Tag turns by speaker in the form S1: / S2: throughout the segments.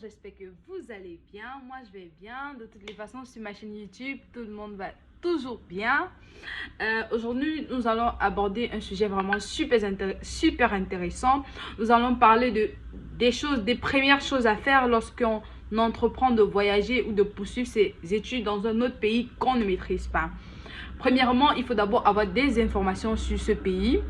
S1: j'espère que vous allez bien. Moi, je vais bien. De toutes les façons, sur ma chaîne YouTube, tout le monde va toujours bien. Aujourd'hui, nous allons aborder un sujet vraiment super intéressant. Nous allons parler des premières choses à faire lorsqu'on entreprend de voyager ou de poursuivre ses études dans un autre pays qu'on ne maîtrise pas. Premièrement, il faut d'abord avoir des informations sur ce pays.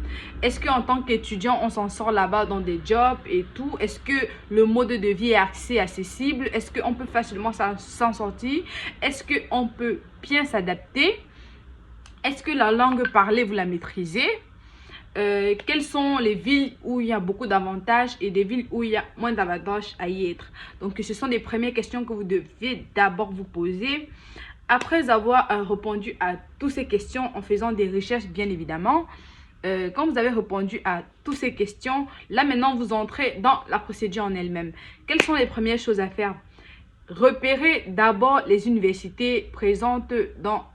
S1: Est-ce qu'en tant qu'étudiant, on s'en sort là-bas dans des jobs et tout? Est-ce que le mode de vie est accessible? Est-ce qu'on peut facilement s'en sortir? Est-ce qu'on peut bien s'adapter? Est-ce que la langue parlée, vous la maîtrisez? Quelles sont les villes où il y a beaucoup d'avantages et des villes où il y a moins d'avantages à y être? Donc, ce sont des premières questions que vous devez d'abord vous poser. Après avoir répondu à toutes ces questions en faisant des recherches, bien évidemment, quand vous avez répondu à toutes ces questions, là maintenant vous entrez dans la procédure en elle-même. Quelles sont les premières choses à faire? Repérez d'abord les universités présentes dans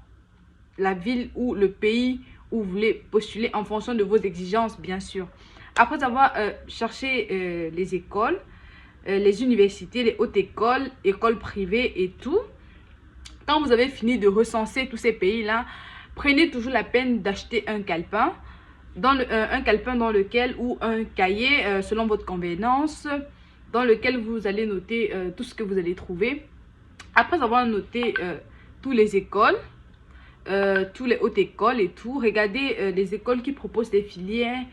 S1: la ville ou le pays où vous voulez postuler en fonction de vos exigences, bien sûr. Après avoir cherché les écoles, les universités, les hautes écoles, écoles privées et tout, quand vous avez fini de recenser tous ces pays-là, prenez toujours la peine d'acheter un calepin, un calepin dans lequel, ou un cahier selon votre convenance, dans lequel vous allez noter tout ce que vous allez trouver. Après avoir noté toutes les écoles, toutes les hautes écoles et tout, regardez les écoles qui proposent des filières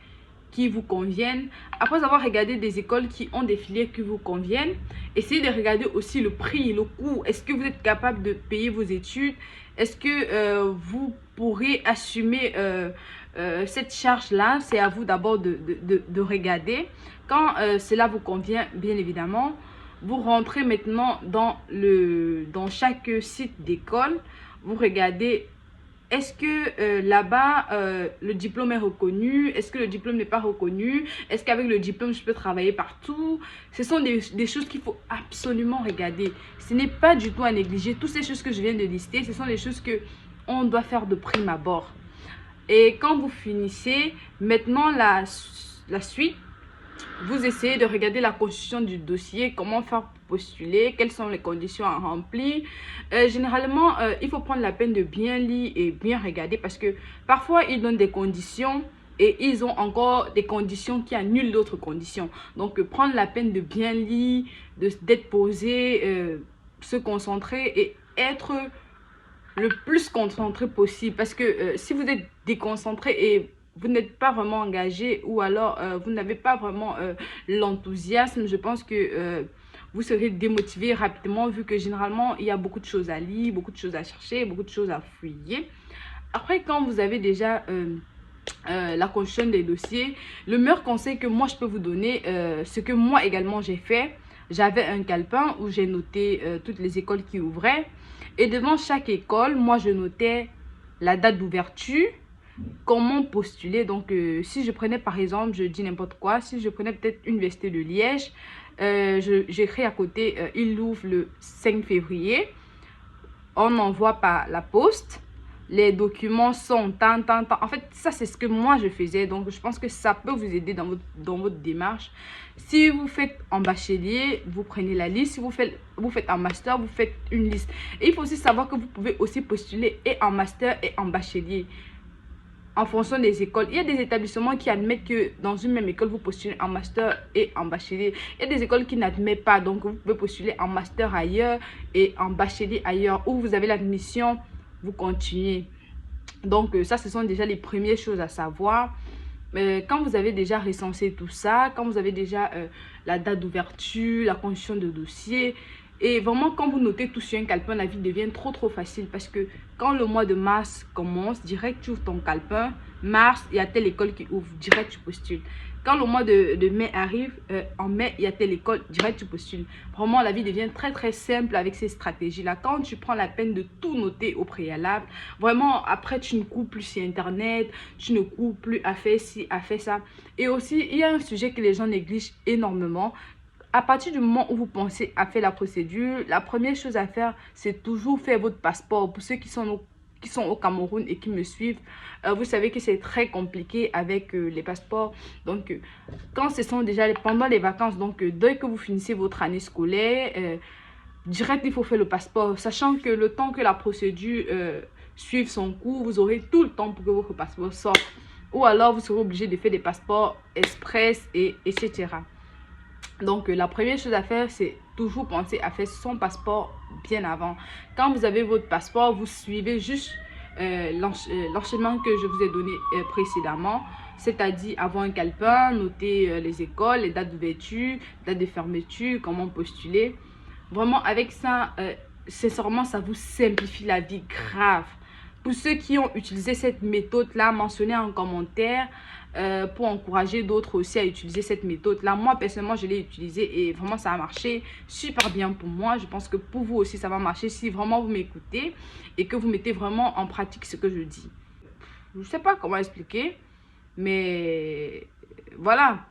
S1: qui vous conviennent. Après avoir regardé des écoles qui ont des filières qui vous conviennent, essayez de regarder aussi le prix, le coût. Est-ce que vous êtes capable de payer vos études? Est-ce que vous pourrez assumer cette charge-là? C'est à vous d'abord de regarder. Quand cela vous convient, bien évidemment, vous rentrez maintenant dans chaque site d'école. Vous regardez. Est-ce que là-bas, le diplôme est reconnu? Est-ce que le diplôme n'est pas reconnu? Est-ce qu'avec le diplôme, je peux travailler partout? Ce sont des choses qu'il faut absolument regarder. Ce n'est pas du tout à négliger. Toutes ces choses que je viens de lister, ce sont des choses qu'on doit faire de prime abord. Et quand vous finissez, maintenant la suite, vous essayez de regarder la constitution du dossier, comment faire pour postuler, quelles sont les conditions à remplir. Généralement, il faut prendre la peine de bien lire et bien regarder parce que parfois, ils donnent des conditions et ils ont encore des conditions qui annulent d'autres conditions. Donc, prendre la peine de bien lire, d'être posé, se concentrer et être le plus concentré possible. Parce que si vous êtes déconcentré et vous n'êtes pas vraiment engagé ou alors vous n'avez pas vraiment l'enthousiasme, je pense que vous serez démotivé rapidement vu que généralement il y a beaucoup de choses à lire, beaucoup de choses à chercher, beaucoup de choses à fouiller. Après, quand vous avez déjà la constitution des dossiers, le meilleur conseil que moi je peux vous donner, ce que moi également j'ai fait, j'avais un calepin où j'ai noté toutes les écoles qui ouvraient et devant chaque école, moi je notais la date d'ouverture, comment postuler. Donc si je prenais par exemple, je dis n'importe quoi, si je prenais peut-être l'université de Liège, j'écris à côté il ouvre le 5 février, on envoie par la poste, les documents sont tant. En fait, ça c'est ce que moi je faisais, donc je pense que ça peut vous aider dans votre démarche. Si vous faites en bachelier, vous prenez la liste. Si vous faites en master, vous faites une liste. Et il faut aussi savoir que vous pouvez aussi postuler et en master et en bachelier en fonction des écoles. Il y a des établissements qui admettent que dans une même école, vous postulez en master et en bachelier. Il y a des écoles qui n'admettent pas, donc vous pouvez postuler en master ailleurs et en bachelier ailleurs. Où vous avez l'admission, vous continuez. Donc ça, ce sont déjà les premières choses à savoir. Quand vous avez déjà recensé tout ça, quand vous avez déjà la date d'ouverture, la constitution de dossier, et vraiment, quand vous notez tout sur un calepin, la vie devient trop facile. Parce que quand le mois de mars commence, direct, tu ouvres ton calepin. Mars, il y a telle école qui ouvre, direct, tu postules. Quand le mois de mai arrive, en mai, il y a telle école, direct, tu postules. Vraiment, la vie devient très simple avec ces stratégies-là. Quand tu prends la peine de tout noter au préalable, vraiment, après, tu ne cours plus sur Internet, tu ne cours plus à faire ci, à faire ça. Et aussi, il y a un sujet que les gens négligent énormément. À partir du moment où vous pensez à faire la procédure, la première chose à faire, c'est toujours faire votre passeport. Pour ceux qui sont qui sont au Cameroun et qui me suivent, vous savez que c'est très compliqué avec les passeports. Donc, quand ce sont déjà pendant les vacances, donc dès que vous finissez votre année scolaire, direct, il faut faire le passeport, sachant que le temps que la procédure suive son cours, vous aurez tout le temps pour que votre passeport sorte. Ou alors, vous serez obligé de faire des passeports express, etc. Donc, la première chose à faire, c'est toujours penser à faire son passeport bien avant. Quand vous avez votre passeport, vous suivez juste l'enchaînement que je vous ai donné précédemment. C'est-à-dire avoir un calepin, noter les écoles, les dates d'ouverture, dates de fermeture, comment postuler. Vraiment, avec ça, sincèrement, ça vous simplifie la vie grave. Pour ceux qui ont utilisé cette méthode-là, mentionnez en commentaire pour encourager d'autres aussi à utiliser cette méthode-là. Moi, personnellement, je l'ai utilisée et vraiment, ça a marché super bien pour moi. Je pense que pour vous aussi, ça va marcher si vraiment vous m'écoutez et que vous mettez vraiment en pratique ce que je dis. Je ne sais pas comment expliquer, mais voilà.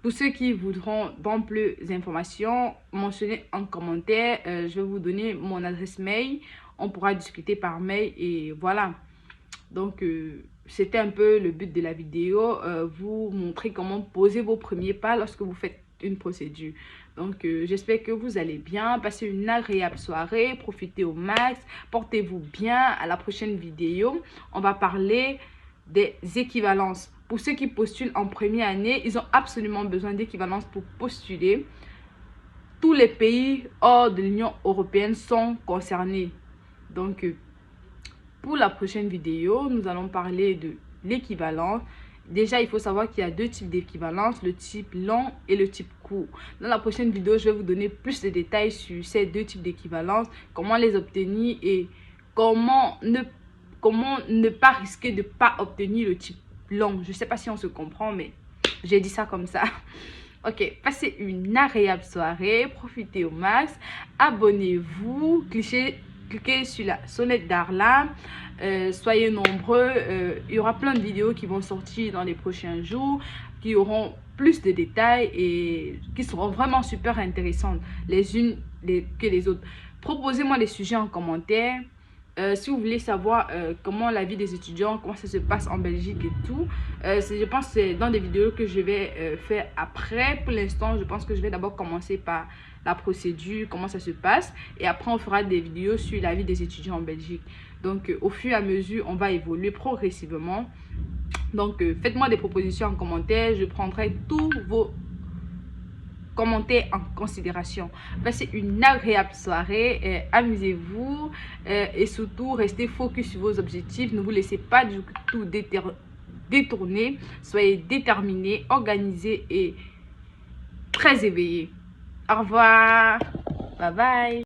S1: Pour ceux qui voudront d'amples informations, mentionnez en commentaire. Je vais vous donner mon adresse mail. On pourra discuter par mail et voilà. Donc, c'était un peu le but de la vidéo. Vous montrer comment poser vos premiers pas lorsque vous faites une procédure. Donc, j'espère que vous allez bien. Passez une agréable soirée. Profitez au max. Portez-vous bien. À la prochaine vidéo. On va parler des équivalences. Pour ceux qui postulent en première année, ils ont absolument besoin d'équivalence pour postuler. Tous les pays hors de l'Union européenne sont concernés. Donc, pour la prochaine vidéo, nous allons parler de l'équivalence. Déjà, il faut savoir qu'il y a deux types d'équivalence, le type long et le type court. Dans la prochaine vidéo, je vais vous donner plus de détails sur ces deux types d'équivalence, comment les obtenir et comment ne pas risquer de ne pas obtenir le type long. Je ne sais pas si on se comprend, mais j'ai dit ça comme ça. Ok, passez une agréable soirée, profitez au max, abonnez-vous, cliquez sur la sonnette d'alarme, soyez nombreux, il y aura plein de vidéos qui vont sortir dans les prochains jours, qui auront plus de détails et qui seront vraiment super intéressantes les unes que les autres. Proposez-moi des sujets en commentaire. Si vous voulez savoir comment la vie des étudiants, comment ça se passe en Belgique et tout, je pense que c'est dans des vidéos que je vais faire après. Pour l'instant, je pense que je vais d'abord commencer par la procédure, comment ça se passe. Et après, on fera des vidéos sur la vie des étudiants en Belgique. Donc, au fur et à mesure, on va évoluer progressivement. Donc, faites-moi des propositions en commentaire. Je prendrai tous vos commentaires en considération. Passez une agréable soirée, amusez-vous et surtout restez focus sur vos objectifs. Ne vous laissez pas du tout détourner. Soyez déterminés, organisés et très éveillés. Au revoir. Bye bye.